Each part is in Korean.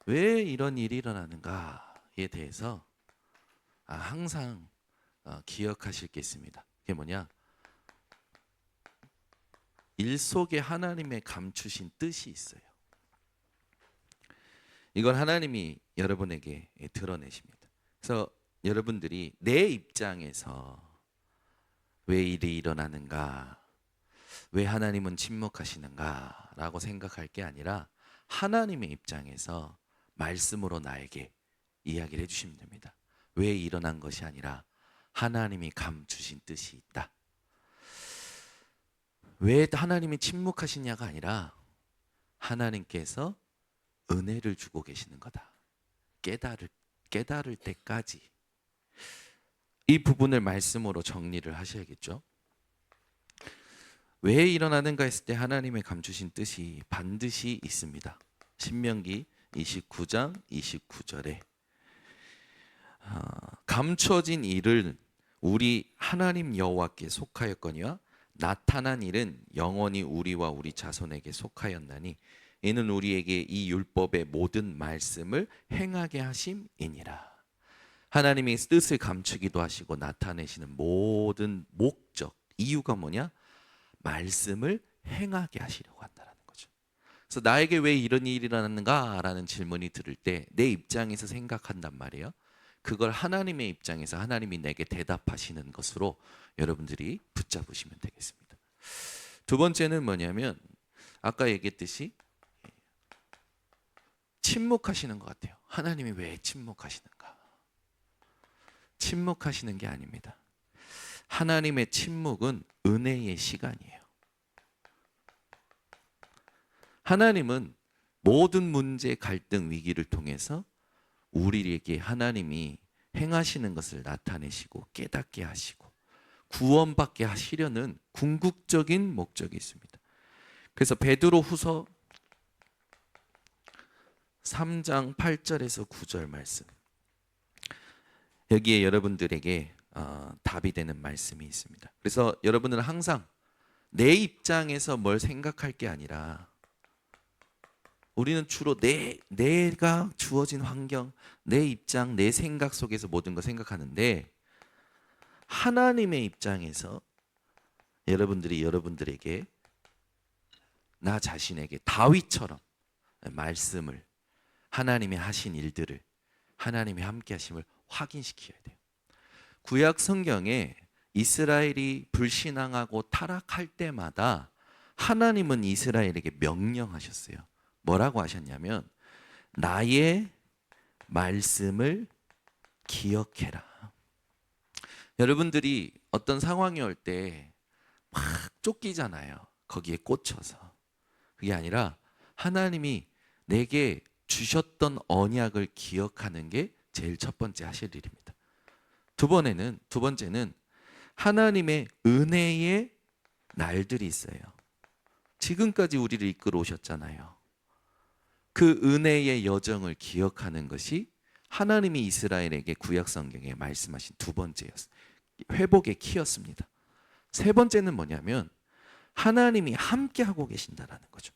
왜 이런 일이 일어나는가에 대해서 항상 기억하실 게 있습니다. 그게 뭐냐? 일 속에 하나님의 감추신 뜻이 있어요. 이걸 하나님이 여러분에게 드러내십니다. 그래서 여러분들이 내 입장에서 왜 일이 일어나는가, 왜 하나님은 침묵하시는가 라고 생각할 게 아니라 하나님의 입장에서 말씀으로 나에게 이야기를 해주시면 됩니다. 왜 일어난 것이 아니라 하나님이 감추신 뜻이 있다. 왜 하나님이 침묵하시냐가 아니라 하나님께서 은혜를 주고 계시는 거다. 깨달을 때까지. 이 부분을 말씀으로 정리를 하셔야겠죠. 왜 일어나는가 했을 때 하나님의 감추신 뜻이 반드시 있습니다. 신명기 29장 29절에 감춰진 일을 우리 하나님 여호와께 속하였거니와 나타난 일은 영원히 우리와 우리 자손에게 속하였나니 이는 우리에게 이 율법의 모든 말씀을 행하게 하심이니라. 하나님이 뜻을 감추기도 하시고 나타내시는 모든 목적, 이유가 뭐냐? 말씀을 행하게 하시려고 한다는 거죠. 그래서 나에게 왜 이런 일이 일어났는가라는 질문이 들을 때 내 입장에서 생각한단 말이에요. 그걸 하나님의 입장에서 하나님이 내게 대답하시는 것으로 여러분들이 붙잡으시면 되겠습니다. 두 번째는 뭐냐면 아까 얘기했듯이 침묵하시는 것 같아요. 하나님이 왜 침묵하시는가? 침묵하시는 게 아닙니다. 하나님의 침묵은 은혜의 시간이에요. 하나님은 모든 문제, 갈등, 위기를 통해서 우리에게 하나님이 행하시는 것을 나타내시고 깨닫게 하시고 구원받게 하시려는 궁극적인 목적이 있습니다. 그래서 베드로 후서 3장 8절에서 9절 말씀, 여기에 여러분들에게 답이 되는 말씀이 있습니다. 그래서 여러분은 항상 내 입장에서 뭘 생각할 게 아니라 우리는 주로 내가 주어진 환경, 내 입장, 내 생각 속에서 모든 걸 생각하는데 하나님의 입장에서 여러분들에게 나 자신에게 다윗처럼 말씀을 하나님이 하신 일들을 하나님이 함께 하심을 확인시켜야 돼요. 구약 성경에 이스라엘이 불신앙하고 타락할 때마다 하나님은 이스라엘에게 명령하셨어요. 뭐라고 하셨냐면 나의 말씀을 기억해라. 여러분들이 어떤 상황이 올 때 막 쫓기잖아요. 거기에 꽂혀서. 그게 아니라 하나님이 내게 주셨던 언약을 기억하는 게 제일 첫 번째 하실 일입니다. 두 번째는 하나님의 은혜의 날들이 있어요. 지금까지 우리를 이끌어 오셨잖아요. 그 은혜의 여정을 기억하는 것이 하나님이 이스라엘에게 구약 성경에 말씀하신 두 번째였어요. 회복의 키였습니다. 세 번째는 뭐냐면 하나님이 함께하고 계신다라는 거죠.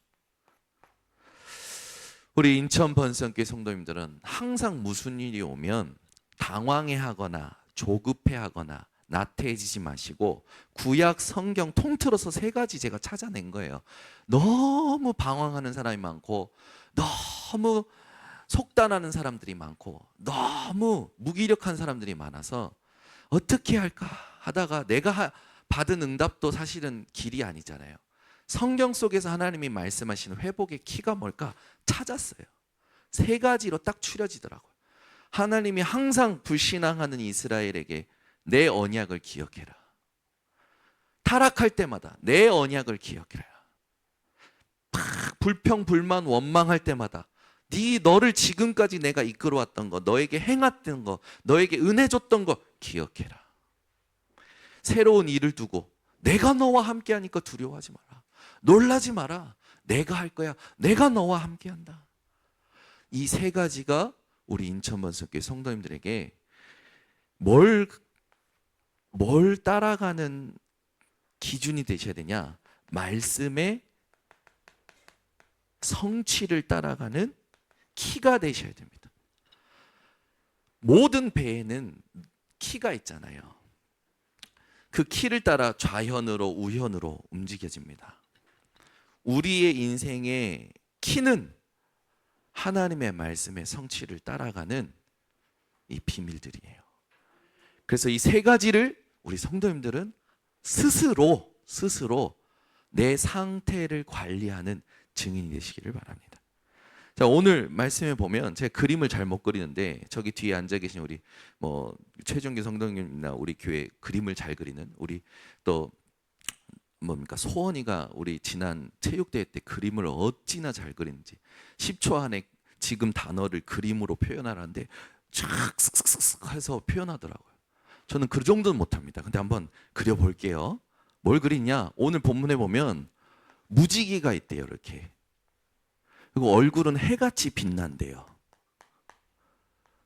우리 인천 번성교회 성도님들은 항상 무슨 일이 오면 당황해하거나 조급해하거나 나태해지지 마시고 구약 성경 통틀어서 세 가지 제가 찾아낸 거예요. 너무 방황하는 사람이 많고 너무 속단하는 사람들이 많고 너무 무기력한 사람들이 많아서 어떻게 할까 하다가 내가 받은 응답도 사실은 길이 아니잖아요. 성경 속에서 하나님이 말씀하시는 회복의 키가 뭘까 찾았어요. 세 가지로 딱 추려지더라고요. 하나님이 항상 불신앙하는 이스라엘에게 내 언약을 기억해라. 타락할 때마다 내 언약을 기억해라. 불평, 불만, 원망할 때마다 너를 지금까지 내가 이끌어왔던 거, 너에게 행했던 거, 너에게 은혜 줬던 거 기억해라. 새로운 일을 두고 내가 너와 함께하니까 두려워하지 마라. 놀라지 마라. 내가 할 거야. 내가 너와 함께한다. 이 세 가지가 우리 인천번성교회 성도님들에게 뭘 따라가는 기준이 되셔야 되냐? 말씀의 성취를 따라가는 키가 되셔야 됩니다. 모든 배에는 키가 있잖아요. 그 키를 따라 좌현으로 우현으로 움직여집니다. 우리의 인생의 키는 하나님의 말씀의 성취를 따라가는 이 비밀들이에요. 그래서 이 세 가지를 우리 성도님들은 스스로 내 상태를 관리하는 증인이 되시기를 바랍니다. 자, 오늘 말씀에 보면 제가 그림을 잘 못 그리는데 저기 뒤에 앉아 계신 우리 최종규 성도님이나 우리 교회 그림을 잘 그리는 우리 또 뭡니까 소원이가 우리 지난 체육대회 때 그림을 어찌나 잘 그리는지 10초 안에 지금 단어를 그림으로 표현하라는데 쫙 쓱쓱쓱 해서 표현하더라고요. 저는 그 정도는 못합니다. 근데 한번 그려볼게요. 뭘 그리냐? 오늘 본문에 보면 무지개가 있대요. 이렇게. 그리고 얼굴은 해같이 빛난대요.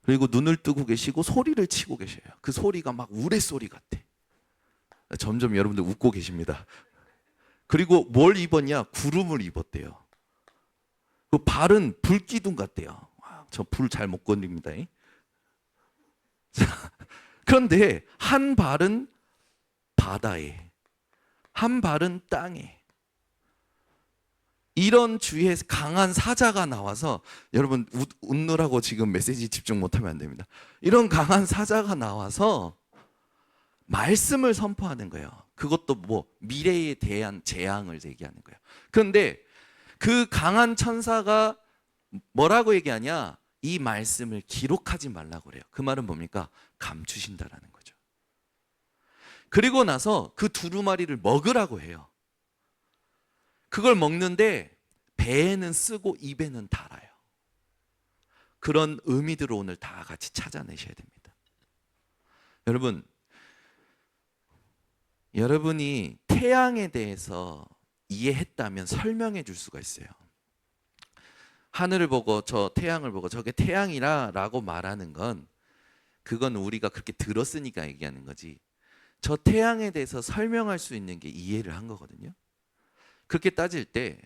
그리고 눈을 뜨고 계시고 소리를 치고 계셔요. 그 소리가 막 우레소리 같아. 점점 여러분들 웃고 계십니다. 그리고 뭘 입었냐? 구름을 입었대요. 그 발은 불기둥 같대요. 저 불 잘 못 건립니다. 그런데 한 발은 바다에, 한 발은 땅에. 이런 주위에 강한 사자가 나와서 여러분 웃느라고 지금 메시지 집중 못하면 안 됩니다. 이런 강한 사자가 나와서 말씀을 선포하는 거예요. 그것도 미래에 대한 재앙을 얘기하는 거예요. 그런데 그 강한 천사가 뭐라고 얘기하냐? 이 말씀을 기록하지 말라고 그래요. 그 말은 뭡니까? 감추신다라는 거죠. 그리고 나서 그 두루마리를 먹으라고 해요. 그걸 먹는데 배에는 쓰고 입에는 달아요. 그런 의미들을 오늘 다 같이 찾아내셔야 됩니다. 여러분이 태양에 대해서 이해했다면 설명해 줄 수가 있어요. 하늘을 보고 저 태양을 보고 저게 태양이라 라고 말하는 건 그건 우리가 그렇게 들었으니까 얘기하는 거지. 저 태양에 대해서 설명할 수 있는 게 이해를 한 거거든요. 그렇게 따질 때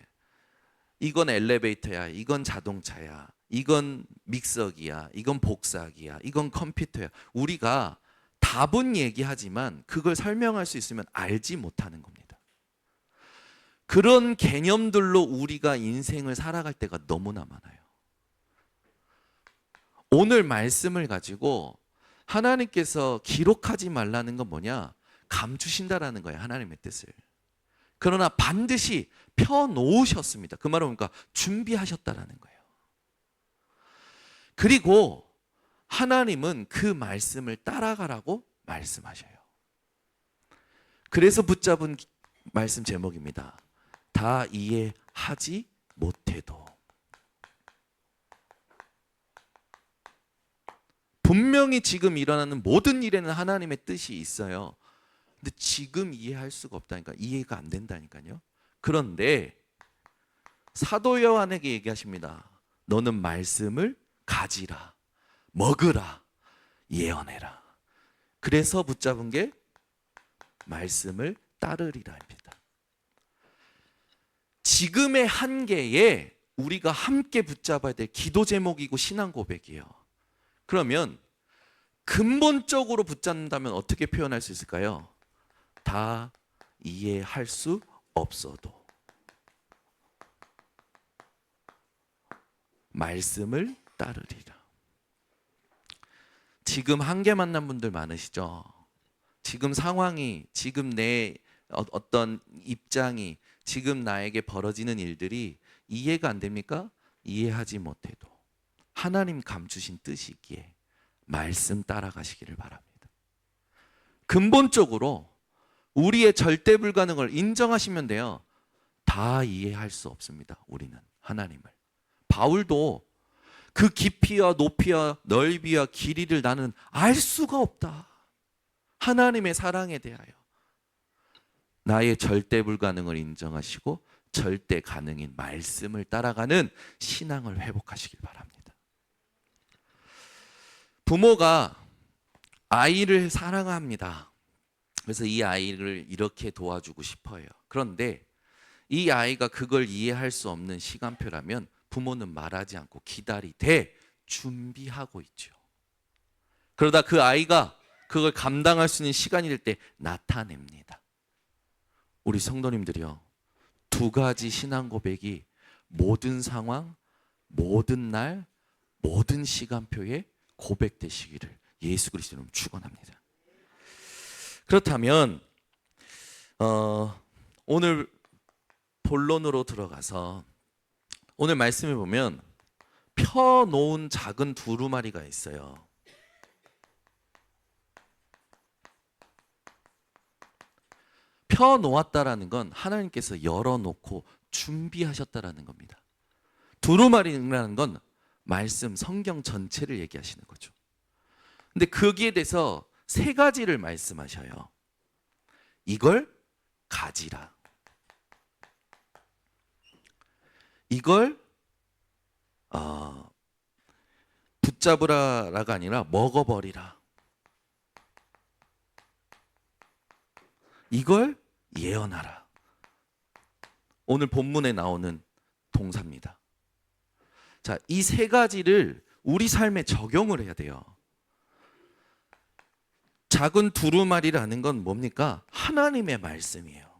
이건 엘리베이터야, 이건 자동차야, 이건 믹서기야, 이건 복사기야, 이건 컴퓨터야. 우리가 답은 얘기하지만 그걸 설명할 수 있으면 알지 못하는 겁니다. 그런 개념들로 우리가 인생을 살아갈 때가 너무나 많아요. 오늘 말씀을 가지고 하나님께서 기록하지 말라는 건 뭐냐? 감추신다라는 거예요. 하나님의 뜻을. 그러나 반드시 펴놓으셨습니다. 그 말은 뭔가 준비하셨다라는 거예요. 그리고 하나님은 그 말씀을 따라가라고 말씀하셔요. 그래서 붙잡은 말씀 제목입니다. 다 이해하지 못해도. 분명히 지금 일어나는 모든 일에는 하나님의 뜻이 있어요. 근데 지금 이해할 수가 없다니까. 이해가 안 된다니까요. 그런데 사도 요한에게 얘기하십니다. 너는 말씀을 가지라, 먹으라, 예언해라. 그래서 붙잡은 게 말씀을 따르리라입니다. 지금의 한계에 우리가 함께 붙잡아야 될 기도 제목이고 신앙 고백이에요. 그러면 근본적으로 붙잡는다면 어떻게 표현할 수 있을까요? 다 이해할 수 없어도 말씀을 따르리라. 지금 한계 만난 분들 많으시죠? 지금 상황이, 지금 내 어떤 입장이, 지금 나에게 벌어지는 일들이 이해가 안 됩니까? 이해하지 못해도 하나님 감추신 뜻이 있기에 말씀 따라가시기를 바랍니다. 근본적으로 우리의 절대 불가능을 인정하시면 돼요. 다 이해할 수 없습니다. 우리는 하나님을. 바울도 그 깊이와 높이와 넓이와 길이를 나는 알 수가 없다. 하나님의 사랑에 대하여. 나의 절대 불가능을 인정하시고 절대 가능인 말씀을 따라가는 신앙을 회복하시길 바랍니다. 부모가 아이를 사랑합니다. 그래서 이 아이를 이렇게 도와주고 싶어요. 그런데 이 아이가 그걸 이해할 수 없는 시간표라면 부모는 말하지 않고 기다리되 준비하고 있죠. 그러다 그 아이가 그걸 감당할 수 있는 시간이 될 때 나타냅니다. 우리 성도님들이요, 두 가지 신앙 고백이 모든 상황, 모든 날, 모든 시간표에 고백되시기를 예수 그리스도로 축원합니다. 그렇다면 오늘 본론으로 들어가서 오늘 말씀을 보면 펴놓은 작은 두루마리가 있어요. 펴놓았다라는 건 하나님께서 열어놓고 준비하셨다라는 겁니다. 두루마리라는 건 말씀, 성경 전체를 얘기하시는 거죠. 근데 거기에 대해서 세 가지를 말씀하셔요. 이걸 가지라. 이걸 붙잡으라가 아니라 먹어버리라. 이걸 예언하라. 오늘 본문에 나오는 동사입니다. 자, 이 세 가지를 우리 삶에 적용을 해야 돼요. 작은 두루마리라는 건 뭡니까? 하나님의 말씀이에요.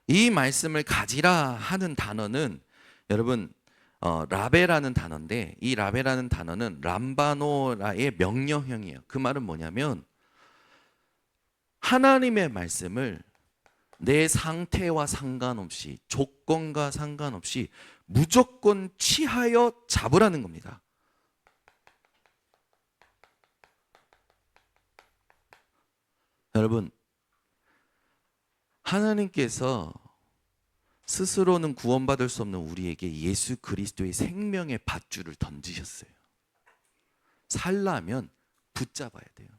이 말씀을 가지라 하는 단어는 여러분 라베라는 단어인데, 이 라베라는 단어는 람바노라의 명령형이에요. 그 말은 뭐냐면 하나님의 말씀을 내 상태와 상관없이, 조건과 상관없이 무조건 취하여 잡으라는 겁니다. 여러분, 하나님께서 스스로는 구원받을 수 없는 우리에게 예수 그리스도의 생명의 밧줄을 던지셨어요. 살려면 붙잡아야 돼요.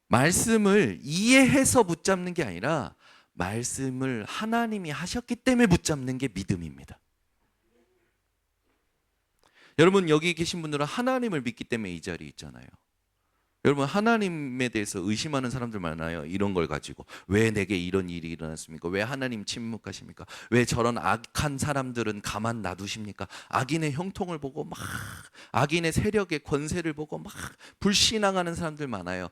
말씀을 이해해서 붙잡는 게 아니라 말씀을 하나님이 하셨기 때문에 붙잡는 게 믿음입니다. 여러분, 여기 계신 분들은 하나님을 믿기 때문에 이 자리에 있잖아요. 여러분, 하나님에 대해서 의심하는 사람들 많아요. 이런 걸 가지고 왜 내게 이런 일이 일어났습니까? 왜 하나님 침묵하십니까? 왜 저런 악한 사람들은 가만 놔두십니까? 악인의 형통을 보고 막, 악인의 세력의 권세를 보고 막 불신앙하는 사람들 많아요.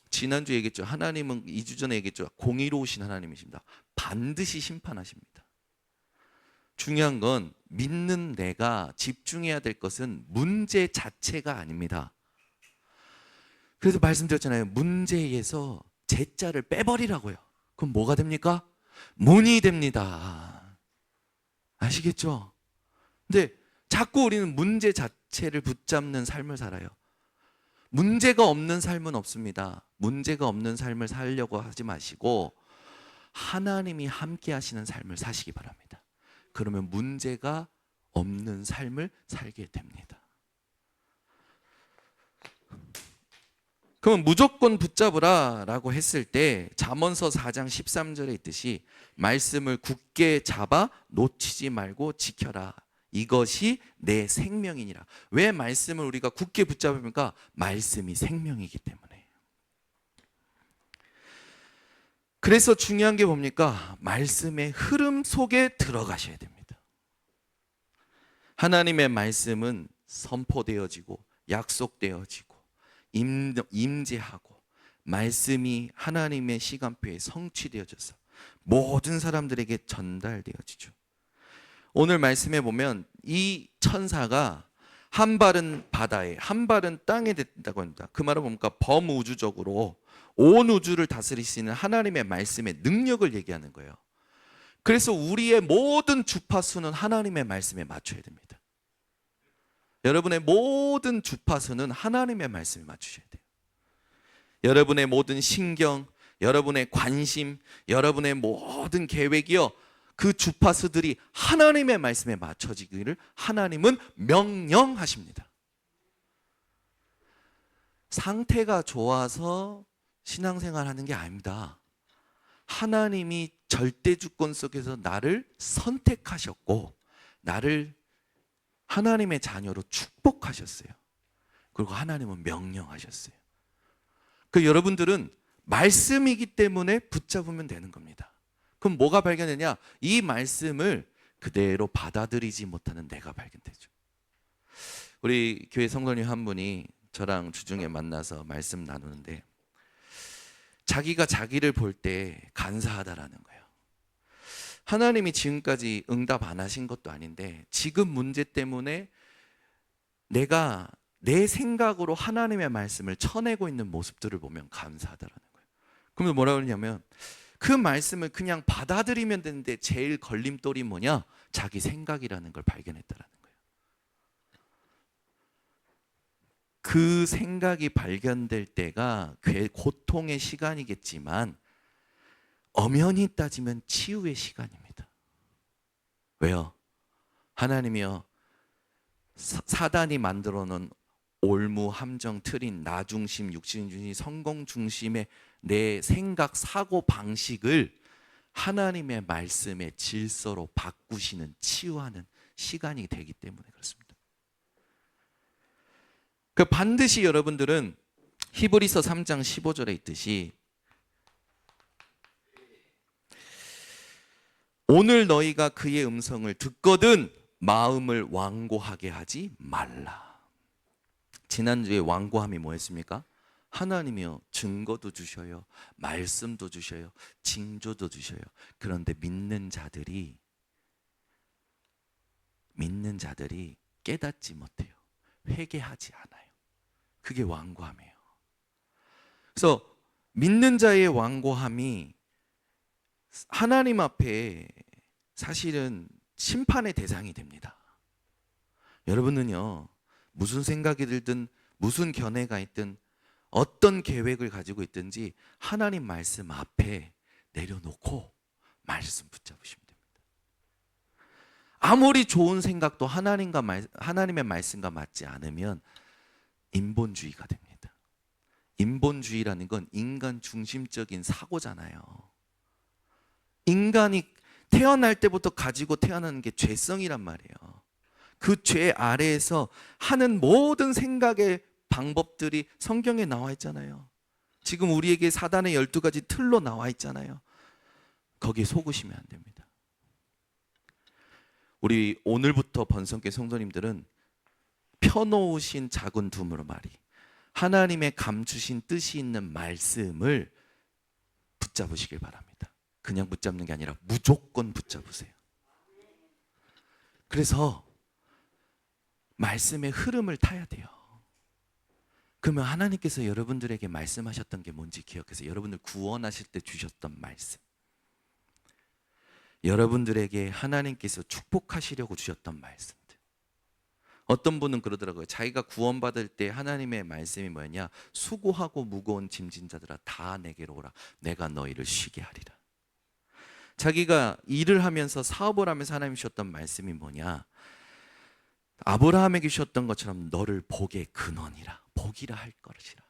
지난주 얘기했죠. 하나님은 2주 전에 얘기했죠. 공의로우신 하나님이십니다. 반드시 심판하십니다. 중요한 건 믿는 내가 집중해야 될 것은 문제 자체가 아닙니다. 그래서 말씀드렸잖아요. 문제에서 제자를 빼버리라고요. 그럼 뭐가 됩니까? 문이 됩니다. 아시겠죠? 근데 자꾸 우리는 문제 자체를 붙잡는 삶을 살아요. 문제가 없는 삶은 없습니다. 문제가 없는 삶을 살려고 하지 마시고 하나님이 함께 하시는 삶을 사시기 바랍니다. 그러면 문제가 없는 삶을 살게 됩니다. 그럼 무조건 붙잡으라 라고 했을 때 잠언서 4장 13절에 있듯이 말씀을 굳게 잡아 놓치지 말고 지켜라. 이것이 내 생명이니라. 왜 말씀을 우리가 굳게 붙잡습니까? 말씀이 생명이기 때문에. 그래서 중요한 게 뭡니까? 말씀의 흐름 속에 들어가셔야 됩니다. 하나님의 말씀은 선포되어지고 약속되어지고 임재하고 말씀이 하나님의 시간표에 성취되어져서 모든 사람들에게 전달되어지죠. 오늘 말씀에 보면 이 천사가 한 발은 바다에 한 발은 땅에 댔다고 합니다. 그 말은 뭡니까? 범우주적으로 온 우주를 다스릴 수 있는 하나님의 말씀의 능력을 얘기하는 거예요. 그래서 우리의 모든 주파수는 하나님의 말씀에 맞춰야 됩니다. 여러분의 모든 주파수는 하나님의 말씀에 맞추셔야 돼요. 여러분의 모든 신경, 여러분의 관심, 여러분의 모든 계획이요, 그 주파수들이 하나님의 말씀에 맞춰지기를 하나님은 명령하십니다. 상태가 좋아서 신앙생활하는 게 아닙니다. 하나님이 절대 주권 속에서 나를 선택하셨고 나를 하나님의 자녀로 축복하셨어요. 그리고 하나님은 명령하셨어요. 그 여러분들은 말씀이기 때문에 붙잡으면 되는 겁니다. 그럼 뭐가 발견되냐? 이 말씀을 그대로 받아들이지 못하는 내가 발견되죠. 우리 교회 성도님 한 분이 저랑 주중에 만나서 말씀 나누는데 자기가 자기를 볼 때 간사하다라는 거예요. 하나님이 지금까지 응답 안 하신 것도 아닌데 지금 문제 때문에 내가 내 생각으로 하나님의 말씀을 쳐내고 있는 모습들을 보면 감사하다라는 거예요. 그러면 뭐라고 그러냐면 그 말씀을 그냥 받아들이면 되는데 제일 걸림돌이 뭐냐? 자기 생각이라는 걸 발견했다라는 거예요. 그 생각이 발견될 때가 고통의 시간이겠지만 엄연히 따지면 치유의 시간입니다. 왜요? 하나님이요 사단이 만들어 놓은 올무, 함정, 틀인, 나 중심, 육신 중심, 성공 중심의 내 생각, 사고 방식을 하나님의 말씀의 질서로 바꾸시는, 치유하는 시간이 되기 때문에 그렇습니다. 그 반드시 여러분들은 히브리서 3장 15절에 있듯이 오늘 너희가 그의 음성을 듣거든 마음을 완고하게 하지 말라. 지난주에 완고함이 뭐였습니까? 하나님이요 증거도 주셔요, 말씀도 주셔요, 징조도 주셔요. 그런데 믿는 자들이 깨닫지 못해요. 회개하지 않아요. 그게 완고함이에요. 그래서 믿는 자의 완고함이 하나님 앞에 사실은 심판의 대상이 됩니다. 여러분은요 무슨 생각이 들든 무슨 견해가 있든 어떤 계획을 가지고 있든지 하나님 말씀 앞에 내려놓고 말씀 붙잡으시면 됩니다. 아무리 좋은 생각도 하나님의 말씀과 맞지 않으면 인본주의가 됩니다. 인본주의라는 건 인간 중심적인 사고잖아요. 인간이 태어날 때부터 가지고 태어나는 게 죄성이란 말이에요. 그 죄 아래에서 하는 모든 생각의 방법들이 성경에 나와 있잖아요. 지금 우리에게 사단의 12가지 틀로 나와 있잖아요. 거기에 속으시면 안 됩니다. 우리 오늘부터 번성교회 성도님들은 펴놓으신 작은 두루마리, 하나님의 감추신 뜻이 있는 말씀을 붙잡으시길 바랍니다. 그냥 붙잡는 게 아니라 무조건 붙잡으세요. 그래서 말씀의 흐름을 타야 돼요. 그러면 하나님께서 여러분들에게 말씀하셨던 게 뭔지 기억해서 여러분을 구원하실 때 주셨던 말씀, 여러분들에게 하나님께서 축복하시려고 주셨던 말씀들. 어떤 분은 그러더라고요. 자기가 구원받을 때 하나님의 말씀이 뭐냐? 수고하고 무거운 짐진 자들아 다 내게로 오라. 내가 너희를 쉬게 하리라. 자기가 일을 하면서 사업을 하면서 하나님 주셨던 말씀이 뭐냐? 아브라함에게 주셨던 것처럼 너를 복의 근원이라, 복이라 할 것이라.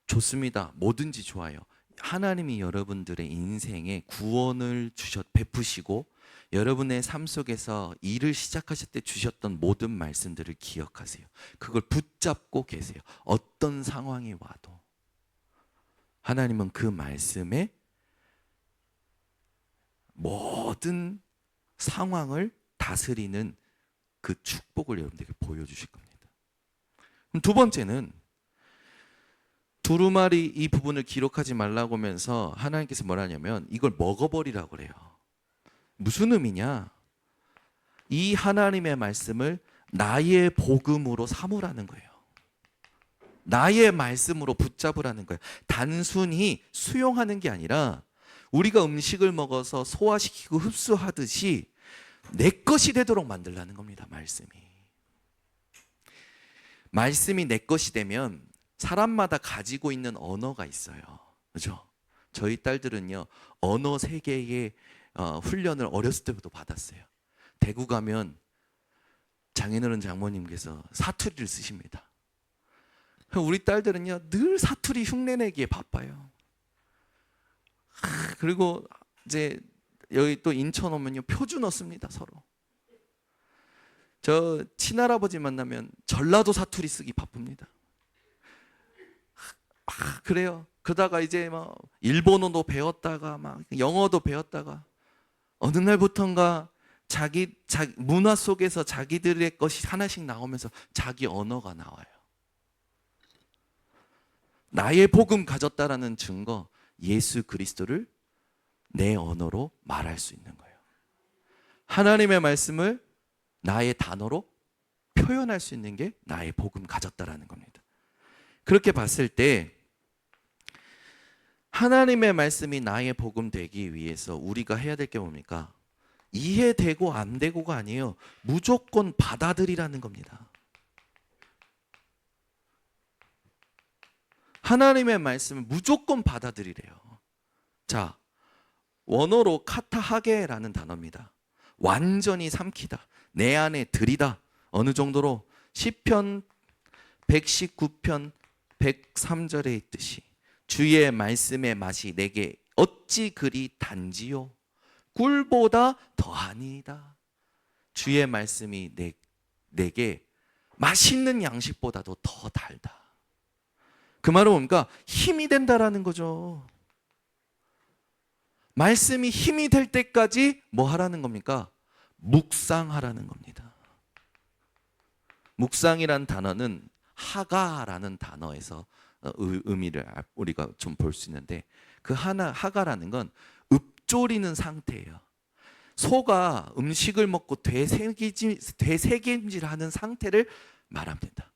좋습니다. 뭐든지 좋아요. 하나님이 여러분들의 인생에 구원을 베푸시고 여러분의 삶 속에서 일을 시작하실 때 주셨던 모든 말씀들을 기억하세요. 그걸 붙잡고 계세요. 어떤 상황이 와도 하나님은 그 말씀에 모든 상황을 다스리는 그 축복을 여러분들에게 보여주실 겁니다. 그럼 두 번째는 두루마리 이 부분을 기록하지 말라고 하면서 하나님께서 뭐라 하냐면 이걸 먹어버리라고 그래요. 무슨 의미냐? 이 하나님의 말씀을 나의 복음으로 삼으라는 거예요. 나의 말씀으로 붙잡으라는 거예요. 단순히 수용하는 게 아니라 우리가 음식을 먹어서 소화시키고 흡수하듯이 내 것이 되도록 만들라는 겁니다. 말씀이 내 것이 되면 사람마다 가지고 있는 언어가 있어요. 그렇죠? 저희 딸들은요 언어 세계의 훈련을 어렸을 때부터 받았어요. 대구 가면 장인어른 장모님께서 사투리를 쓰십니다. 우리 딸들은요 늘 사투리 흉내내기에 바빠요. 그리고 이제 여기 또 인천 오면요 표준어 씁니다. 서로. 저 친할아버지 만나면 전라도 사투리 쓰기 바쁩니다. 그래요. 그러다가 이제 막 일본어도 배웠다가 막 영어도 배웠다가 어느 날부턴가 자기 문화 속에서 자기들의 것이 하나씩 나오면서 자기 언어가 나와요. 나의 복음 가졌다라는 증거, 예수 그리스도를 내 언어로 말할 수 있는 거예요. 하나님의 말씀을 나의 단어로 표현할 수 있는 게 나의 복음 가졌다라는 겁니다. 그렇게 봤을 때 하나님의 말씀이 나의 복음 되기 위해서 우리가 해야 될 게 뭡니까? 이해되고 안 되고가 아니에요. 무조건 받아들이라는 겁니다. 하나님의 말씀을 무조건 받아들이래요. 자, 원어로 카타하게라는 단어입니다. 완전히 삼키다, 내 안에 들이다. 어느 정도로 시편 119편 103절에 있듯이 주의 말씀의 맛이 내게 어찌 그리 단지요, 꿀보다 더하니이다. 주의 말씀이 내게 맛있는 양식보다도 더 달다. 그 말은 뭡니까? 힘이 된다라는 거죠. 말씀이 힘이 될 때까지 뭐 하라는 겁니까? 묵상하라는 겁니다. 묵상이란 단어는 하가라는 단어에서 의미를 우리가 좀 볼 수 있는데, 그 하가라는 건 읊조리는 상태예요. 소가 음식을 먹고 되새김질하는 상태를 말합니다.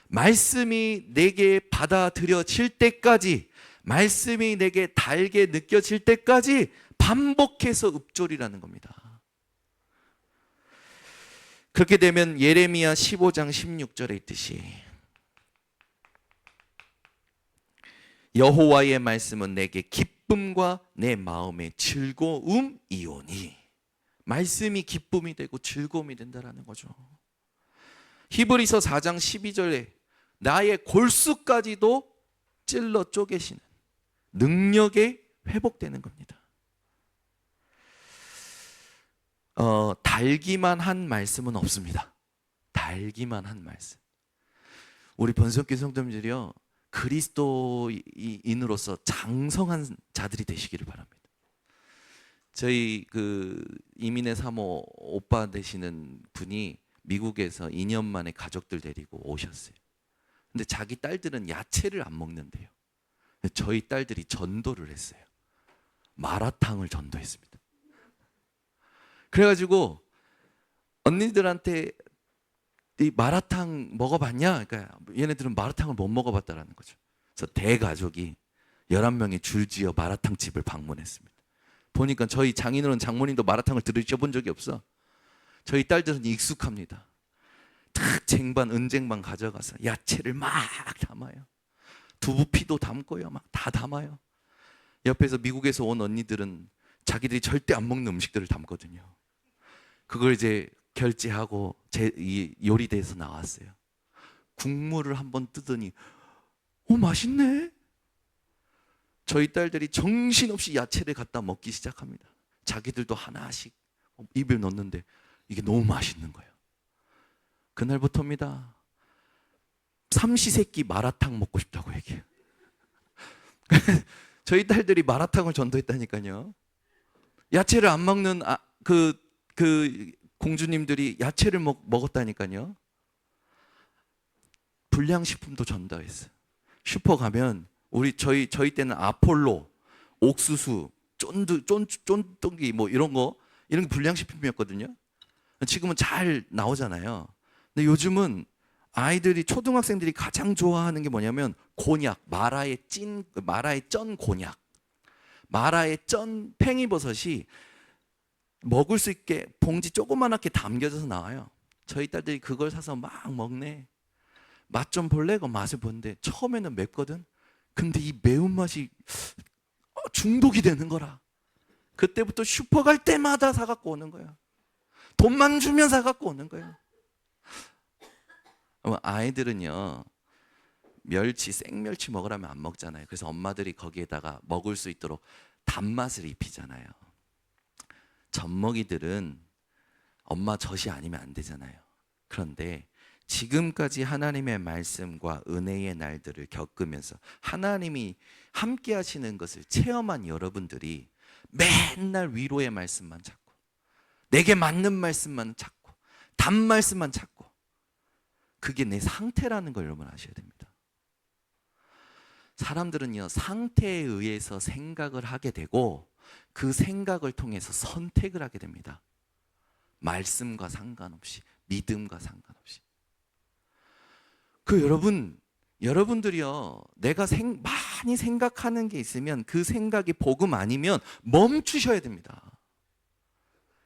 말씀이 내게 받아들여질 때까지, 말씀이 내게 달게 느껴질 때까지 반복해서 읊조리라는 겁니다. 그렇게 되면 예레미야 15장 16절에 있듯이 여호와의 말씀은 내게 기쁨과 내 마음의 즐거움이오니, 말씀이 기쁨이 되고 즐거움이 된다라는 거죠. 히브리서 4장 12절에 나의 골수까지도 찔러 쪼개시는 능력에 회복되는 겁니다. 달기만 한 말씀은 없습니다. 달기만 한 말씀. 우리 번성교회 성도님들이요, 그리스도인으로서 장성한 자들이 되시기를 바랍니다. 저희 그 이민의 사모 오빠 되시는 분이 미국에서 2년 만에 가족들 데리고 오셨어요. 근데 자기 딸들은 야채를 안 먹는데요. 저희 딸들이 전도를 했어요. 마라탕을 전도했습니다. 그래가지고 언니들한테 이 마라탕 먹어봤냐? 그러니까 얘네들은 마라탕을 못 먹어봤다라는 거죠. 그래서 대가족이 11명이 줄지어 마라탕 집을 방문했습니다. 보니까 저희 장인어른 장모님도 마라탕을 드셔본 적이 없어. 저희 딸들은 익숙합니다. 탁 쟁반 은쟁반 가져가서 야채를 막 담아요. 두부피도 담고요. 막 다 담아요. 옆에서 미국에서 온 언니들은 자기들이 절대 안 먹는 음식들을 담거든요. 그걸 이제 결제하고 이 요리대에서 나왔어요. 국물을 한번 뜨더니 맛있네. 저희 딸들이 정신없이 야채를 갖다 먹기 시작합니다. 자기들도 하나씩 입에 넣는데 이게 너무 맛있는 거예요. 그날부터입니다. 삼시세끼 마라탕 먹고 싶다고 얘기해요. 저희 딸들이 마라탕을 전도했다니까요. 야채를 안 먹는 그 공주님들이 야채를 먹었다니까요. 불량식품도 전도했어요. 슈퍼 가면 저희 때는 아폴로, 옥수수, 쫀득이 뭐 이런 게 불량식품이었거든요. 지금은 잘 나오잖아요. 근데 요즘은 아이들이, 초등학생들이 가장 좋아하는 게 뭐냐면 곤약, 마라의 쩐 곤약, 마라의 쩐 팽이버섯이 먹을 수 있게 봉지 조그만하게 담겨져서 나와요. 저희 딸들이 그걸 사서 막 먹네. 맛 좀 볼래? 그 맛을 보는데 처음에는 맵거든. 근데 이 매운맛이 중독이 되는 거라. 그때부터 슈퍼 갈 때마다 사갖고 오는 거야. 돈만 주면 사갖고 오는 거예요. 아이들은요, 생멸치 먹으라면 안 먹잖아요. 그래서 엄마들이 거기에다가 먹을 수 있도록 단맛을 입히잖아요. 젖먹이들은 엄마 젖이 아니면 안 되잖아요. 그런데 지금까지 하나님의 말씀과 은혜의 날들을 겪으면서 하나님이 함께 하시는 것을 체험한 여러분들이 맨날 위로의 말씀만 찾고, 내게 맞는 말씀만 찾고, 단 말씀만 찾고, 그게 내 상태라는 걸 여러분 아셔야 됩니다. 사람들은요, 상태에 의해서 생각을 하게 되고 그 생각을 통해서 선택을 하게 됩니다. 말씀과 상관없이, 믿음과 상관없이. 여러분들이요, 내가 많이 생각하는 게 있으면 그 생각이 복음 아니면 멈추셔야 됩니다.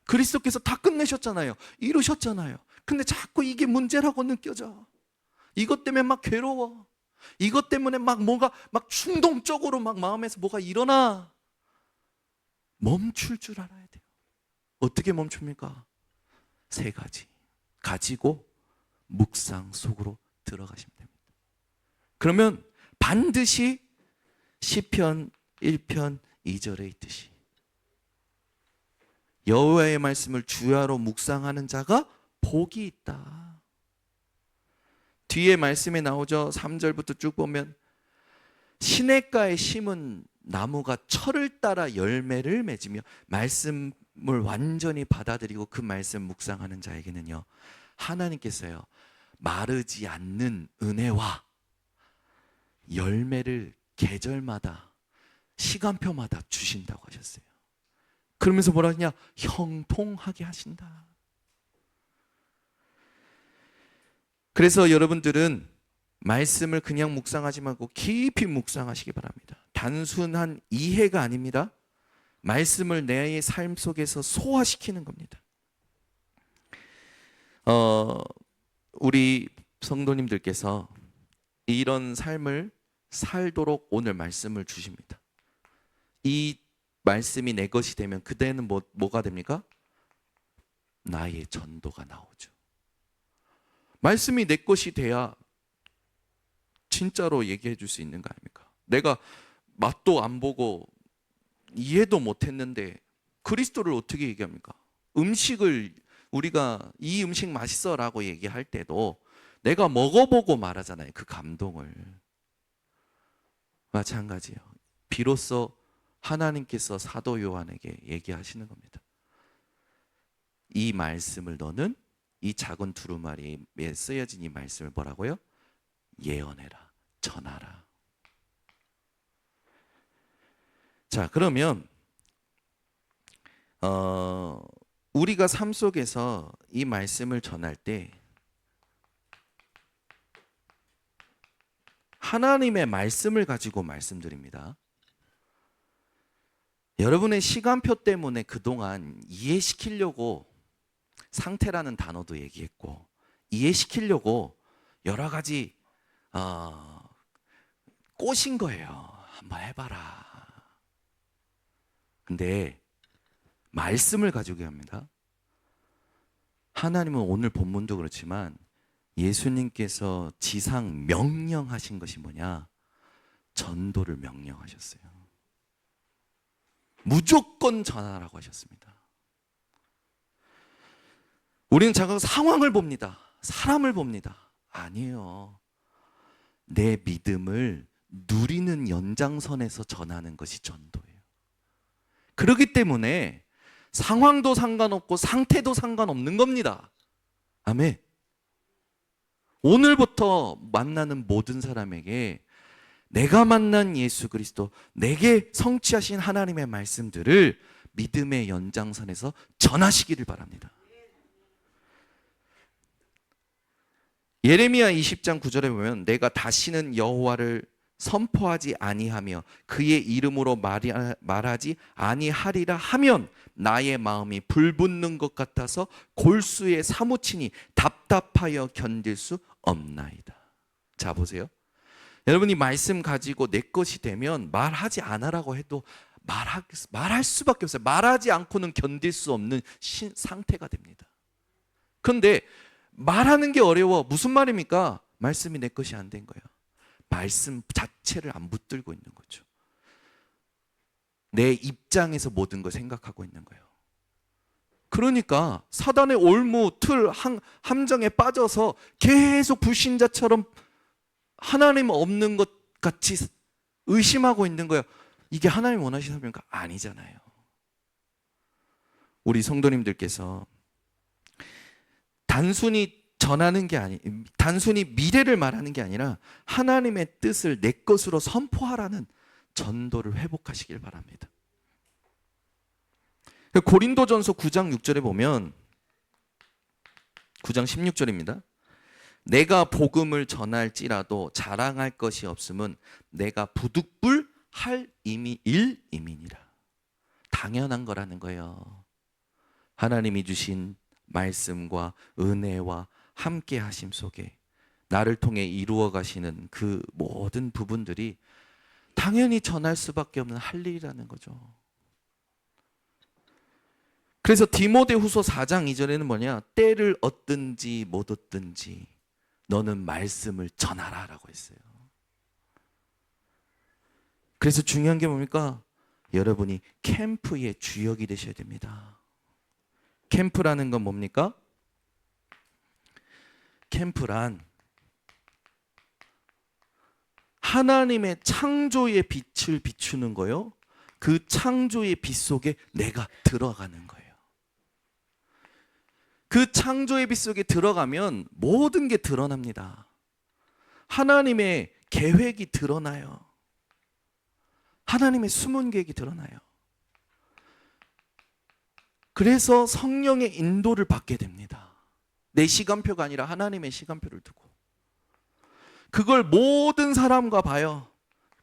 그리스도께서 다 끝내셨잖아요. 이루셨잖아요. 근데 자꾸 이게 문제라고 느껴져. 이것 때문에 막 괴로워. 이것 때문에 막 충동적으로 막 마음에서 뭐가 일어나. 멈출 줄 알아야 돼요. 어떻게 멈춥니까? 3가지. 가지고 묵상 속으로 들어가시면 됩니다. 그러면 반드시 시편 1편 2절에 있듯이 여호와의 말씀을 주야로 묵상하는 자가 복이 있다. 뒤에 말씀에 나오죠. 3절부터 쭉 보면 시냇가에 심은 나무가 철을 따라 열매를 맺으며 말씀을 완전히 받아들이고 그 말씀 묵상하는 자에게는요, 하나님께서요, 마르지 않는 은혜와 열매를 계절마다 시간표마다 주신다고 하셨어요. 그러면서 뭐라 하냐? 형통하게 하신다. 그래서 여러분들은 말씀을 그냥 묵상하지 말고 깊이 묵상하시기 바랍니다. 단순한 이해가 아닙니다. 말씀을 내 삶 속에서 소화시키는 겁니다. 우리 성도님들께서 이런 삶을 살도록 오늘 말씀을 주십니다. 이 말씀이 내 것이 되면 그때는 뭐가 됩니까? 나의 전도가 나오죠. 말씀이 내 것이 돼야 진짜로 얘기해 줄 수 있는 거 아닙니까? 내가 맛도 안 보고 이해도 못했는데 그리스도를 어떻게 얘기합니까? 음식을 우리가 이 음식 맛있어 라고 얘기할 때도 내가 먹어보고 말하잖아요. 그 감동을. 마찬가지예요. 비로소 하나님께서 사도 요한에게 얘기하시는 겁니다. 이 말씀을 너는 이 작은 두루마리에 쓰여진 이 말씀을 뭐라고요? 예언해라, 전하라. 자, 그러면 우리가 삶 속에서 이 말씀을 전할 때 하나님의 말씀을 가지고 말씀드립니다. 여러분의 시간표 때문에 그동안 이해시키려고 상태라는 단어도 얘기했고 이해시키려고 여러 가지 꼬신 거예요. 한번 해봐라. 근데 말씀을 가지고 합니다. 하나님은 오늘 본문도 그렇지만 예수님께서 지상 명령하신 것이 뭐냐? 전도를 명령하셨어요. 무조건 전하라고 하셨습니다. 우리는 자꾸 상황을 봅니다. 사람을 봅니다. 아니에요. 내 믿음을 누리는 연장선에서 전하는 것이 전도예요. 그렇기 때문에 상황도 상관없고 상태도 상관없는 겁니다. 아멘. 오늘부터 만나는 모든 사람에게 내가 만난 예수 그리스도, 내게 성취하신 하나님의 말씀들을 믿음의 연장선에서 전하시기를 바랍니다. 예레미야 20장 9절에 보면 내가 다시는 여호와를 선포하지 아니하며 그의 이름으로 말하지 아니하리라 하면 나의 마음이 불붙는 것 같아서 골수에 사무치니 답답하여 견딜 수 없나이다. 자, 보세요. 여러분이 말씀 가지고 내 것이 되면 말하지 않으라고 해도 말할 수밖에 없어요. 말하지 않고는 견딜 수 없는 상태가 됩니다. 그런데 말하는 게 어려워. 무슨 말입니까? 말씀이 내 것이 안 된 거예요. 말씀 자체를 안 붙들고 있는 거죠. 내 입장에서 모든 걸 생각하고 있는 거예요. 그러니까 사단의 올무, 틀, 함정에 빠져서 계속 불신자처럼 하나님 없는 것 같이 의심하고 있는 거예요. 이게 하나님 원하시는 겁니까? 아니잖아요. 우리 성도님들께서 단순히 전하는 게 단순히 미래를 말하는 게 아니라 하나님의 뜻을 내 것으로 선포하라는 전도를 회복하시길 바랍니다. 고린도전서 9장 6절에 보면 9장 16절입니다. 내가 복음을 전할지라도 자랑할 것이 없음은 내가 부득불 할 일임이니라. 당연한 거라는 거예요. 하나님이 주신 말씀과 은혜와 함께 하심 속에 나를 통해 이루어 가시는 그 모든 부분들이 당연히 전할 수밖에 없는 할 일이라는 거죠. 그래서 디모데후서 4장 2절에는 뭐냐? 때를 얻든지 못 얻든지 너는 말씀을 전하라 라고 했어요. 그래서 중요한 게 뭡니까? 여러분이 캠프의 주역이 되셔야 됩니다. 캠프라는 건 뭡니까? 캠프란 하나님의 창조의 빛을 비추는 거요. 그 창조의 빛 속에 내가 들어가는 거예요. 그 창조의 빛 속에 들어가면 모든 게 드러납니다. 하나님의 계획이 드러나요. 하나님의 숨은 계획이 드러나요. 그래서 성령의 인도를 받게 됩니다. 내 시간표가 아니라 하나님의 시간표를 두고. 그걸 모든 사람과 봐요.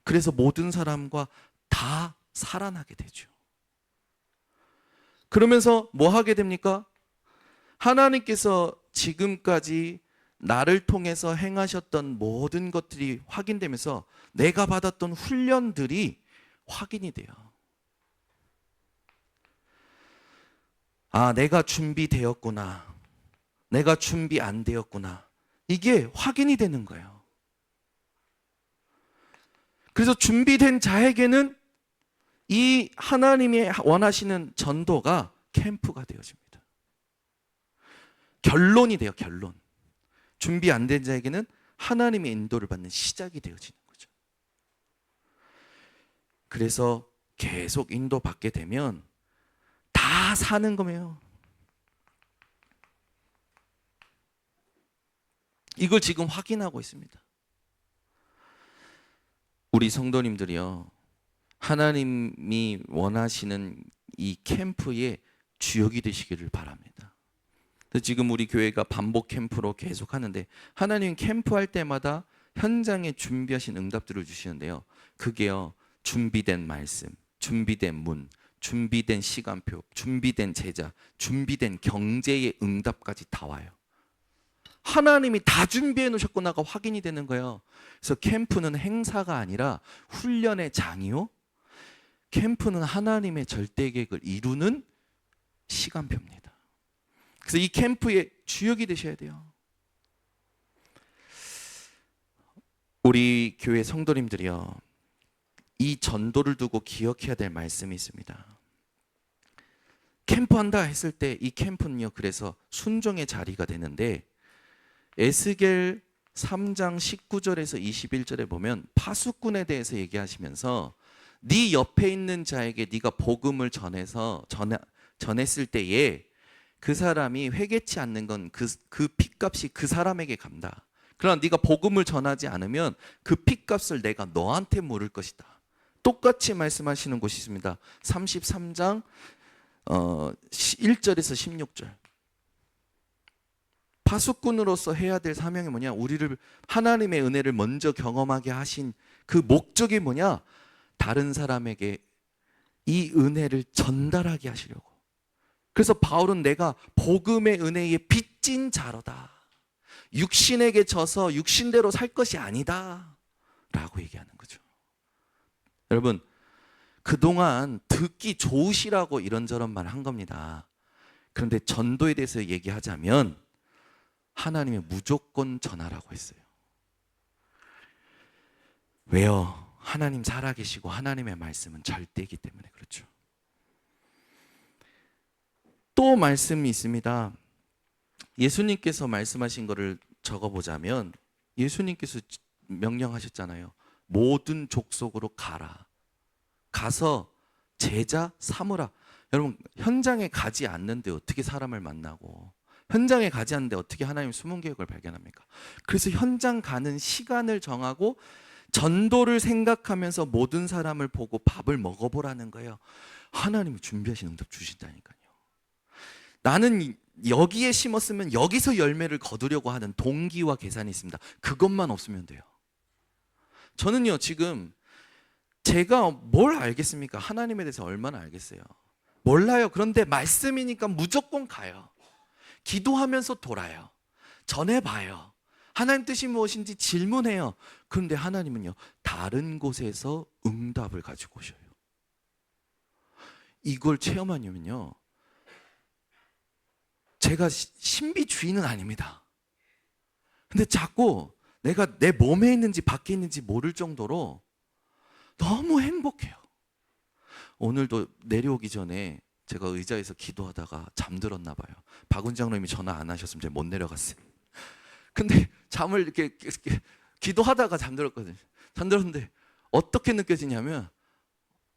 그래서 모든 사람과 다 살아나게 되죠. 그러면서 뭐 하게 됩니까? 하나님께서 지금까지 나를 통해서 행하셨던 모든 것들이 확인되면서 내가 받았던 훈련들이 확인이 돼요. 아, 내가 준비되었구나. 내가 준비 안 되었구나. 이게 확인이 되는 거예요. 그래서 준비된 자에게는 이 하나님이 원하시는 전도가 캠프가 되어집니다. 결론이 돼요, 결론. 준비 안 된 자에게는 하나님의 인도를 받는 시작이 되어지는 거죠. 그래서 계속 인도받게 되면 다 사는 거예요. 이걸 지금 확인하고 있습니다. 우리 성도님들이요, 하나님이 원하시는 이 캠프의 주역이 되시기를 바랍니다. 지금 우리 교회가 반복 캠프로 계속 하는데 하나님 캠프할 때마다 현장에 준비하신 응답들을 주시는데요. 그게요, 준비된 말씀, 준비된 문, 준비된 시간표, 준비된 제자, 준비된 경제의 응답까지 다 와요. 하나님이 다 준비해 놓으셨구나가 확인이 되는 거예요. 그래서 캠프는 행사가 아니라 훈련의 장이요, 캠프는 하나님의 절대 계획을 이루는 시간표입니다. 그래서 이 캠프의 주역이 되셔야 돼요. 우리 교회 성도님들이요, 이 전도를 두고 기억해야 될 말씀이 있습니다. 캠프한다 했을 때 이 캠프는요, 그래서 순종의 자리가 되는데 에스겔 3장 19절에서 21절에 보면 파수꾼에 대해서 얘기하시면서 네 옆에 있는 자에게 네가 복음을 전했을 때에 그 사람이 회개치 않는 건 그 핏값이 그 사람에게 간다. 그러나 네가 복음을 전하지 않으면 그 핏값을 내가 너한테 물을 것이다. 똑같이 말씀하시는 곳이 있습니다. 33장 1절에서 16절. 파수꾼으로서 해야 될 사명이 뭐냐? 우리를 하나님의 은혜를 먼저 경험하게 하신 그 목적이 뭐냐? 다른 사람에게 이 은혜를 전달하게 하시려고. 그래서 바울은 내가 복음의 은혜에 빚진 자로다. 육신에게 져서 육신대로 살 것이 아니다 라고 얘기하는 거죠. 여러분, 그동안 듣기 좋으시라고 이런저런 말 한 겁니다. 그런데 전도에 대해서 얘기하자면 하나님이 무조건 전하라고 했어요. 왜요? 하나님 살아계시고 하나님의 말씀은 절대이기 때문에 그렇죠. 또 말씀이 있습니다. 예수님께서 말씀하신 거를 적어보자면 예수님께서 명령하셨잖아요. 모든 족속으로 가라. 가서 제자 삼으라. 여러분, 현장에 가지 않는데 어떻게 사람을 만나고, 현장에 가지 않는데 어떻게 하나님의 숨은 계획을 발견합니까? 그래서 현장 가는 시간을 정하고 전도를 생각하면서 모든 사람을 보고 밥을 먹어보라는 거예요. 하나님이 준비하신 응답 주신다니까요. 나는 여기에 심었으면 여기서 열매를 거두려고 하는 동기와 계산이 있습니다. 그것만 없으면 돼요. 저는요, 지금 제가 뭘 알겠습니까? 하나님에 대해서 얼마나 알겠어요? 몰라요. 그런데 말씀이니까 무조건 가요. 기도하면서 돌아요. 전해봐요. 하나님 뜻이 무엇인지 질문해요. 그런데 하나님은요, 다른 곳에서 응답을 가지고 오셔요. 이걸 체험하려면요, 제가 신비주의는 아닙니다. 근데 자꾸 내가 내 몸에 있는지 밖에 있는지 모를 정도로 너무 행복해요. 오늘도 내려오기 전에 제가 의자에서 기도하다가 잠들었나 봐요. 박훈 장로님이 전화 안 하셨으면 제가 못 내려갔어요. 근데 잠을 이렇게 기도하다가 잠들었거든요. 잠들었는데 어떻게 느껴지냐면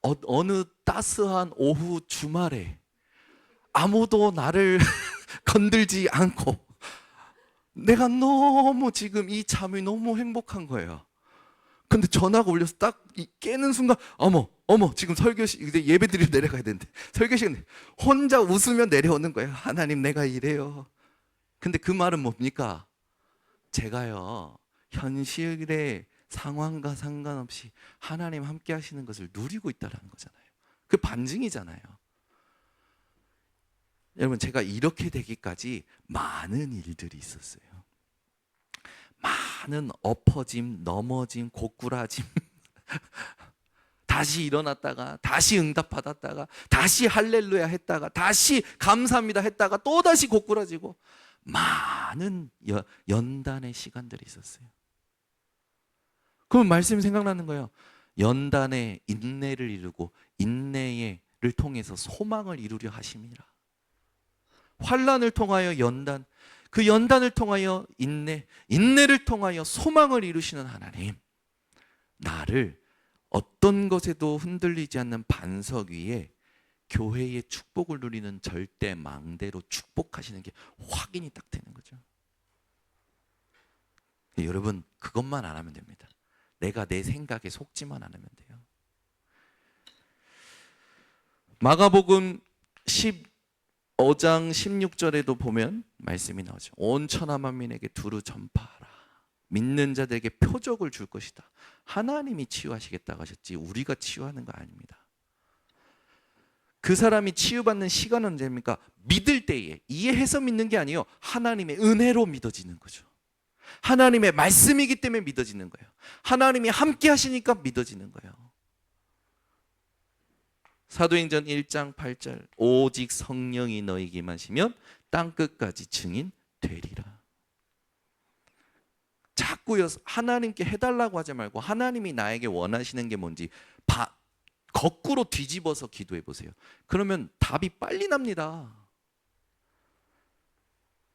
어느 따스한 오후 주말에 아무도 나를 건들지 않고 내가 너무 지금 이 잠이 너무 행복한 거예요. 근데 전화가 울려서 딱 깨는 순간 어머 지금 예배 드리러 내려가야 되는데 설교 시간에 혼자 웃으며 내려오는 거예요. 하나님, 내가 이래요. 근데 그 말은 뭡니까? 제가요, 현실의 상황과 상관없이 하나님 함께 하시는 것을 누리고 있다는 거잖아요. 그 반증이잖아요. 여러분, 제가 이렇게 되기까지 많은 일들이 있었어요. 많은 엎어짐, 넘어짐, 고꾸라짐, 다시 일어났다가 다시 응답받았다가 다시 할렐루야 했다가 다시 감사합니다 했다가 또 다시 고꾸라지고 많은 연단의 시간들이 있었어요. 그럼 말씀이 생각나는 거예요. 연단의 인내를 이루고 인내를 통해서 소망을 이루려 하심이라. 환난을 통하여 연단, 그 연단을 통하여 인내, 인내를 통하여 소망을 이루시는 하나님, 나를 어떤 것에도 흔들리지 않는 반석 위에 교회의 축복을 누리는 절대 망대로 축복하시는 게 확인이 딱 되는 거죠. 여러분, 그것만 안 하면 됩니다. 내가 내 생각에 속지만 않으면 돼요. 마가복음 15장 16절에도 보면 말씀이 나오죠. 온 천하 만민에게 두루 전파하라. 믿는 자들에게 표적을 줄 것이다. 하나님이 치유하시겠다고 하셨지 우리가 치유하는 거 아닙니다. 그 사람이 치유받는 시간은 언제입니까? 믿을 때에. 이해해서 믿는 게 아니에요. 하나님의 은혜로 믿어지는 거죠. 하나님의 말씀이기 때문에 믿어지는 거예요. 하나님이 함께 하시니까 믿어지는 거예요. 사도행전 1장 8절, 오직 성령이 너희에게 임하시면 땅끝까지 증인 되리라. 자꾸요, 하나님께 해달라고 하지 말고 하나님이 나에게 원하시는 게 뭔지 거꾸로 뒤집어서 기도해 보세요. 그러면 답이 빨리 납니다.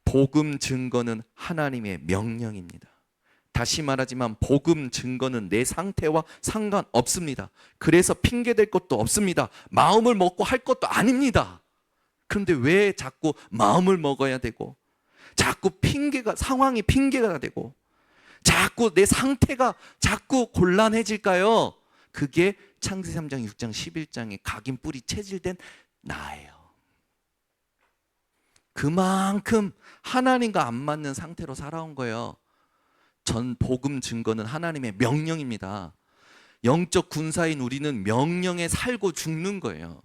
복음 증거는 하나님의 명령입니다. 다시 말하지만 복음 증거는 내 상태와 상관없습니다. 그래서 핑계댈 것도 없습니다. 마음을 먹고 할 것도 아닙니다. 그런데 왜 자꾸 마음을 먹어야 되고 자꾸 상황이 핑계가 되고 자꾸 내 상태가 자꾸 곤란해질까요? 그게 창세기 3장, 6장, 11장에 각인 뿌리 체질된 나예요. 그만큼 하나님과 안 맞는 상태로 살아온 거예요. 전 복음 증거는 하나님의 명령입니다. 영적 군사인 우리는 명령에 살고 죽는 거예요.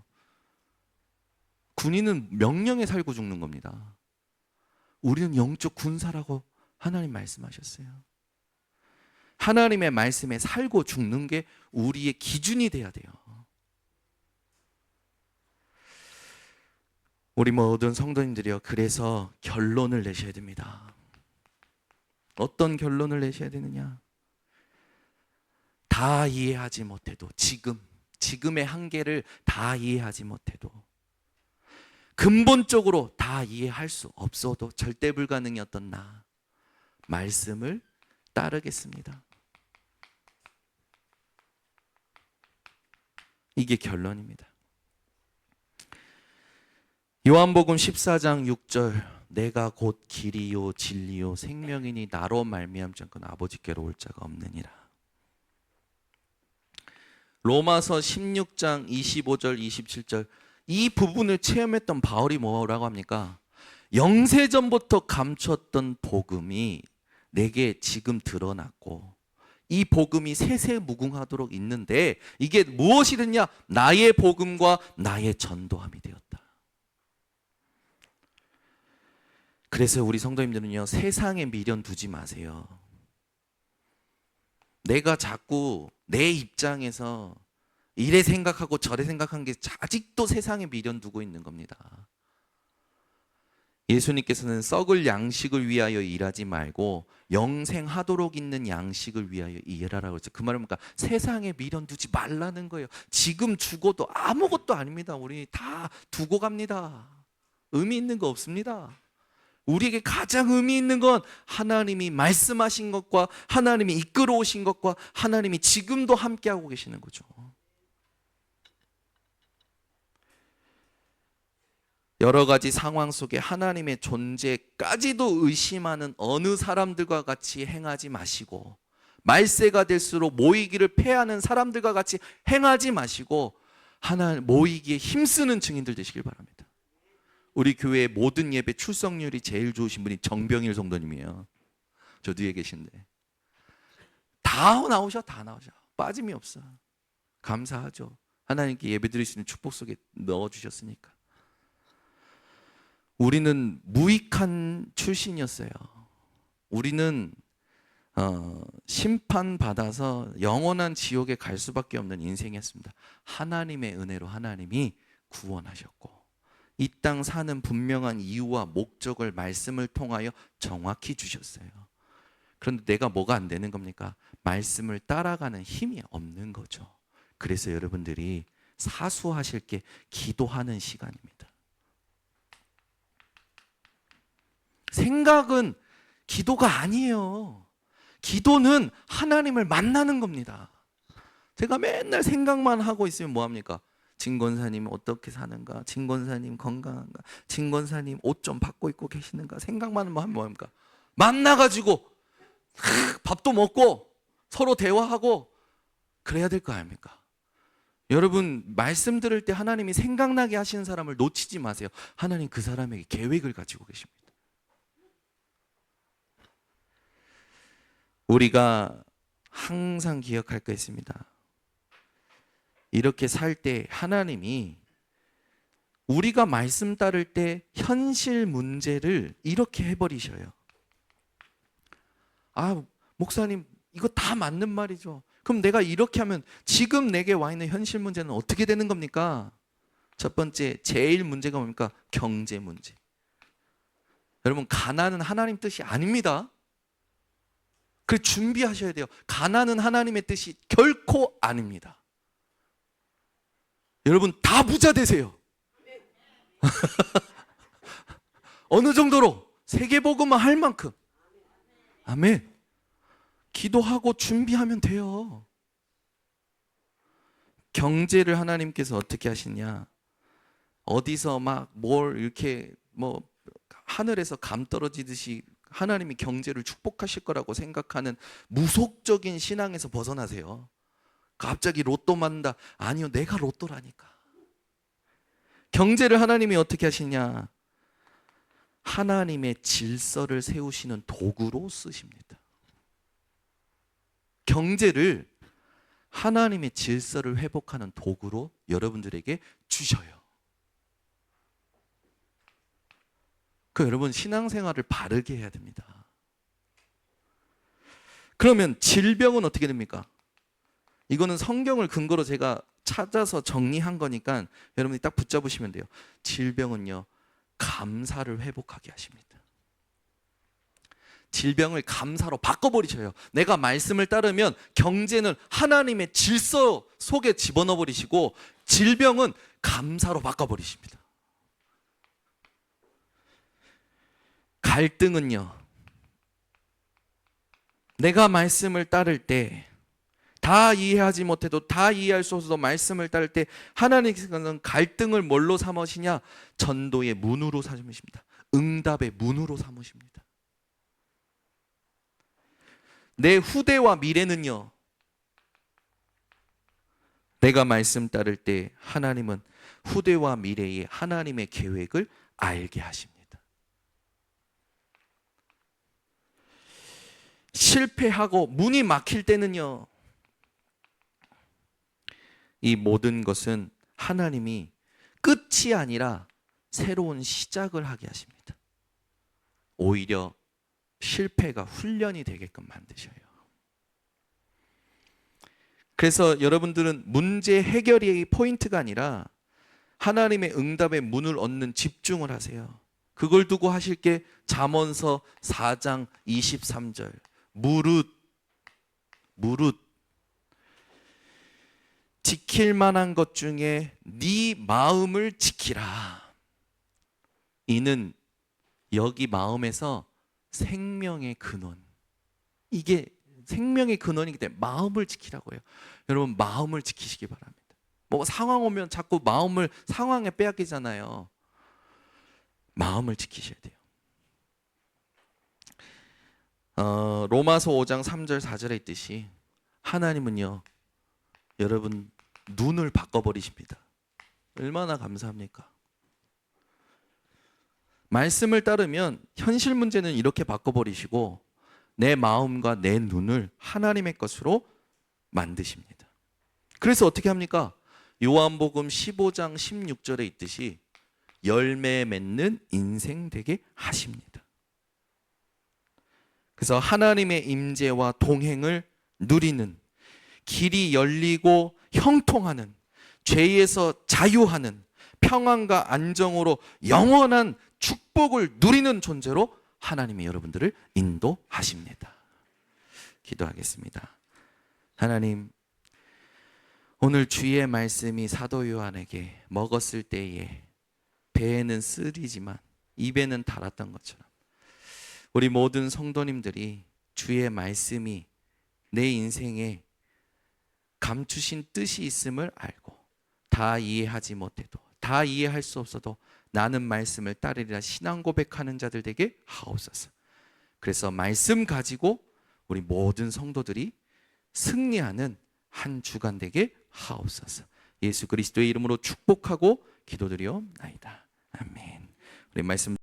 군인은 명령에 살고 죽는 겁니다. 우리는 영적 군사라고 하나님 말씀하셨어요. 하나님의 말씀에 살고 죽는 게 우리의 기준이 돼야 돼요. 우리 모든 성도님들이요, 그래서 결론을 내셔야 됩니다. 어떤 결론을 내셔야 되느냐? 다 이해하지 못해도 지금의 한계를 다 이해하지 못해도 근본적으로 다 이해할 수 없어도 절대 불가능이었던 나, 말씀을 따르겠습니다. 이게 결론입니다. 요한복음 14장 6절, 내가 곧 길이요 진리요 생명이니 나로 말미암지 않고는 아버지께로 올 자가 없느니라. 로마서 16장 25절 27절, 이 부분을 체험했던 바울이 뭐라고 합니까? 영세전부터 감췄던 복음이 내게 지금 드러났고 이 복음이 세세무궁하도록 있는데 이게 무엇이 됐냐? 나의 복음과 나의 전도함이 되었다. 그래서 우리 성도님들은요, 세상에 미련 두지 마세요. 내가 자꾸 내 입장에서 이래 생각하고 저래 생각한 게 아직도 세상에 미련 두고 있는 겁니다. 예수님께서는 썩을 양식을 위하여 일하지 말고 영생하도록 있는 양식을 위하여 일하라고 했죠. 그 말은 뭔가 세상에 미련 두지 말라는 거예요. 지금 죽어도 아무것도 아닙니다. 우리 다 두고 갑니다. 의미 있는 거 없습니다. 우리에게 가장 의미 있는 건 하나님이 말씀하신 것과 하나님이 이끌어 오신 것과 하나님이 지금도 함께하고 계시는 거죠. 여러 가지 상황 속에 하나님의 존재까지도 의심하는 어느 사람들과 같이 행하지 마시고, 말세가 될수록 모이기를 패하는 사람들과 같이 행하지 마시고 하나님 모이기에 힘쓰는 증인들 되시길 바랍니다. 우리 교회의 모든 예배 출석률이 제일 좋으신 분이 정병일 성도님이에요. 저 뒤에 계신데 다 나오셔. 빠짐이 없어. 감사하죠. 하나님께 예배 드릴 수 있는 축복 속에 넣어주셨으니까. 우리는 무익한 출신이었어요. 우리는 심판받아서 영원한 지옥에 갈 수밖에 없는 인생이었습니다. 하나님의 은혜로 하나님이 구원하셨고 이 땅 사는 분명한 이유와 목적을 말씀을 통하여 정확히 주셨어요. 그런데 내가 뭐가 안 되는 겁니까? 말씀을 따라가는 힘이 없는 거죠. 그래서 여러분들이 사수하실 게 기도하는 시간입니다. 생각은 기도가 아니에요. 기도는 하나님을 만나는 겁니다. 제가 맨날 생각만 하고 있으면 뭐합니까? 진권사님 어떻게 사는가? 진권사님 건강한가? 진권사님 옷 좀 받고 입고 계시는가? 생각만 하면 뭐합니까? 만나가지고 밥도 먹고 서로 대화하고 그래야 될 거 아닙니까? 여러분 말씀 들을 때 하나님이 생각나게 하시는 사람을 놓치지 마세요. 하나님 그 사람에게 계획을 가지고 계십니다. 우리가 항상 기억할 거 있습니다. 이렇게 살 때 하나님이 우리가 말씀 따를 때 현실 문제를 이렇게 해버리셔요. 아, 목사님 이거 다 맞는 말이죠. 그럼 내가 이렇게 하면 지금 내게 와 있는 현실 문제는 어떻게 되는 겁니까? 첫 번째, 제일 문제가 뭡니까? 경제 문제. 여러분 가난은 하나님 뜻이 아닙니다. 그 준비하셔야 돼요. 가난은 하나님의 뜻이 결코 아닙니다. 여러분 다 부자 되세요. 어느 정도로? 세계복음만 할 만큼. 아멘. 기도하고 준비하면 돼요. 경제를 하나님께서 어떻게 하시냐? 어디서 막 뭘 이렇게 뭐 하늘에서 감 떨어지듯이 하나님이 경제를 축복하실 거라고 생각하는 무속적인 신앙에서 벗어나세요. 갑자기 로또 맞는다. 아니요, 내가 로또라니까. 경제를 하나님이 어떻게 하시냐? 하나님의 질서를 세우시는 도구로 쓰십니다. 경제를 하나님의 질서를 회복하는 도구로 여러분들에게 주셔요. 여러분 신앙생활을 바르게 해야 됩니다. 그러면 질병은 어떻게 됩니까? 이거는 성경을 근거로 제가 찾아서 정리한 거니까 여러분이 딱 붙잡으시면 돼요. 질병은요, 감사를 회복하게 하십니다. 질병을 감사로 바꿔버리셔요. 내가 말씀을 따르면 경제는 하나님의 질서 속에 집어넣어 버리시고 질병은 감사로 바꿔버리십니다. 갈등은요, 내가 말씀을 따를 때 다 이해하지 못해도 다 이해할 수 없어도 말씀을 따를 때 하나님께서는 갈등을 뭘로 삼으시냐? 전도의 문으로 삼으십니다. 응답의 문으로 삼으십니다. 내 후대와 미래는요, 내가 말씀 따를 때 하나님은 후대와 미래의 하나님의 계획을 알게 하십니다. 실패하고 문이 막힐 때는요, 이 모든 것은 하나님이 끝이 아니라 새로운 시작을 하게 하십니다. 오히려 실패가 훈련이 되게끔 만드셔요. 그래서 여러분들은 문제 해결이 포인트가 아니라 하나님의 응답의 문을 얻는 집중을 하세요. 그걸 두고 하실 게 잠언서 4장 23절 무릇 지킬 만한 것 중에 네 마음을 지키라. 이는 여기 마음에서 생명의 근원, 이게 생명의 근원이기 때문에 마음을 지키라고요. 여러분 마음을 지키시기 바랍니다. 뭐 상황 오면 자꾸 마음을 상황에 빼앗기잖아요. 마음을 지키셔야 돼요. 로마서 5장 3절 4절에 있듯이 하나님은요, 여러분 눈을 바꿔버리십니다. 얼마나 감사합니까? 말씀을 따르면 현실 문제는 이렇게 바꿔버리시고 내 마음과 내 눈을 하나님의 것으로 만드십니다. 그래서 어떻게 합니까? 요한복음 15장 16절에 있듯이 열매 맺는 인생 되게 하십니다. 그래서 하나님의 임재와 동행을 누리는, 길이 열리고 형통하는, 죄에서 자유하는, 평안과 안정으로 영원한 축복을 누리는 존재로 하나님이 여러분들을 인도하십니다. 기도하겠습니다. 하나님, 오늘 주의 말씀이 사도 요한에게 먹었을 때에 배에는 쓰리지만 입에는 달았던 것처럼 우리 모든 성도님들이 주의 말씀이 내 인생에 감추신 뜻이 있음을 알고 다 이해하지 못해도 다 이해할 수 없어도 나는 말씀을 따르리라 신앙 고백하는 자들 되게 하옵소서. 그래서 말씀 가지고 우리 모든 성도들이 승리하는 한 주간 되게 하옵소서. 예수 그리스도의 이름으로 축복하고 기도드리옵나이다. 아멘. 우리 말씀